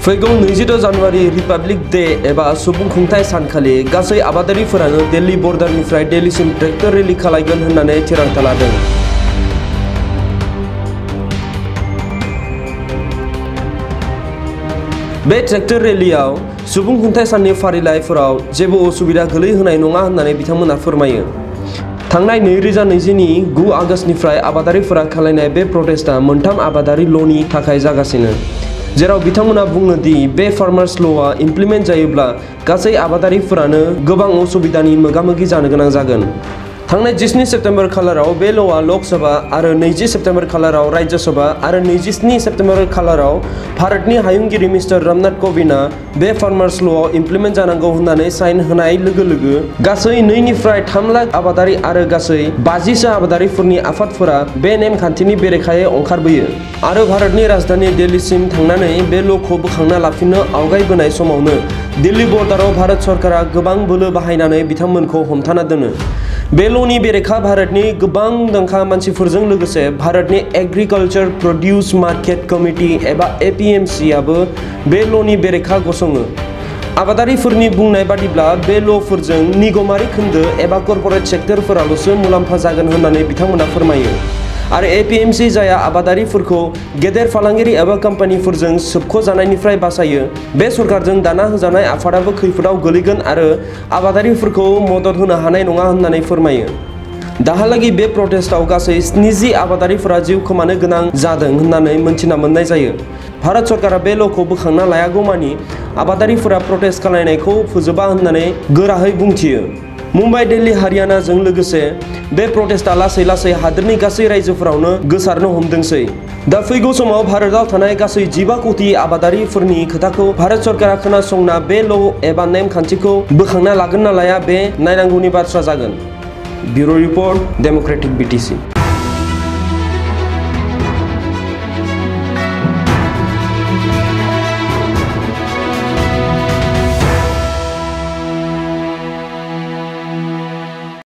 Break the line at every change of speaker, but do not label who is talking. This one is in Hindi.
फैगौ 26 जानुवारि रिपाब्लिक डे एबा सुबुं खुंथाय सानखालि गासै आबादारिफोरानो दिल्ली बर्डारनिफ्राय दिल्लीसिम ट्रेक्टर रेली खालायगोन होननानै थिरांथा लादों। बे ट्रेक्टर रेलियाव सुबुं खुंथाय साननि फारिलाइफोराव जेबो असुबिदा गोलैहोनाय नङा होननानै बिथांमोना फोरमायो। थांनाय 2020 नि 9 आगस्तनिफ्राय आबादारिफोरा खालायनाय बे प्रटेस्टआ मोनथाम आबादारि ल'नि थाखाय जागासिनो, जेराव बिथांमोना बुङो दि बे फार्मार्स ल'आ इमप्लिमेन्ट जायोब्ला गासै आबादारिफोरानो गोबां असुबिदानि मोगा-मोगि जानो गोनां जागोन। थांनाय 19 सेप्टेम्बर खालाराव बे ल'आ लकसभा आरो 20 सेप्टेम्बर खालाराव राज्यसभा आरो 27 सेप्टेम्बर खालाराव भारतनि हायुंगिरि मिस्टार रामनाथ कोविंदआ बे फार्मार्स ल'आव इमप्लिमेन्ट जानांगौ होननानै साइन होनाय लोगो लोगो गासै 2 निफ्राय 3 लाख आबादारि आरो गासै 50 सो आबादारिफोरनि आफादफोरा बे नेमखान्थिनि बेरेखायै ओंखारबोयो आरो भारतनि राजधानि दिल्लीसिम थांनानै बे ल'खौ बोखांना लाफिननो आवगायबोनाय समावनो दिल्ली बर्डाराव भारत सरकारा गोबां बोलो बाहायनानै बिथांमोनखौ हमथाना दोनो। बे ल'नि बेरेखा भारतनि गोबां मुंदांखा मानसिफोरजों लोगोसे भारतनि एग्रिकालचार प्रड्यूस मार्केट कमिटि एबा APMC आबो बे ल'नि बेरेखा गसङो। आबादारिफोरनि बुंनाय बादिब्ला बे ल'फोरजों निगमारि खोन्दो एबा कर्परेट सेक्टरफोराल'सो मुलाम्फा जागोन होननानै बिथांमोना फोरमायो आरो APMC जाया आबादारिफोरखौ गेदेर फालांगिरि एबा कम्पानिफोरजों सोबख'जानायनिफ्राय बासायो, बे सरकारजों दाना होजानाय आफादाबो खैफोदाव गोलैगोन आरो आबादारिफोरखौ मदद होनो हानाय नङा होननानै फोरमायो। दाहालागै बे प्रटेस्टआव गासै 70 आबादारिफोरा जिउ खोमानो गोनां जादों होननानै मोनथिना मोननाय जायो। भारत सरकारा बे ल'खौ बोखांना लायागौमानि आबादारिफोरा प्रटेस्ट खालायनायखौ फोजोबा होननानै गोरायै बुंथियो। मुम्बाइ, दिल्ली, हारियानाजों लोगोसे बे प्रटेस्टआ लासै लासै हादोरनि गासै रायजोफोरावनो गोसारनो हमदोंसै। दा फैगौ समाव भारतआव थानाय गासै 15 कोटि आबादारिफोरनि खोथाखौ भारत सरकारा खोनासंना बे ल' एबा नेमखान्थिखौ बोखांना लागोन ना लाया बे नायनांगौनि बाथ्रा जागोन। Bureau report, Democratic BTC।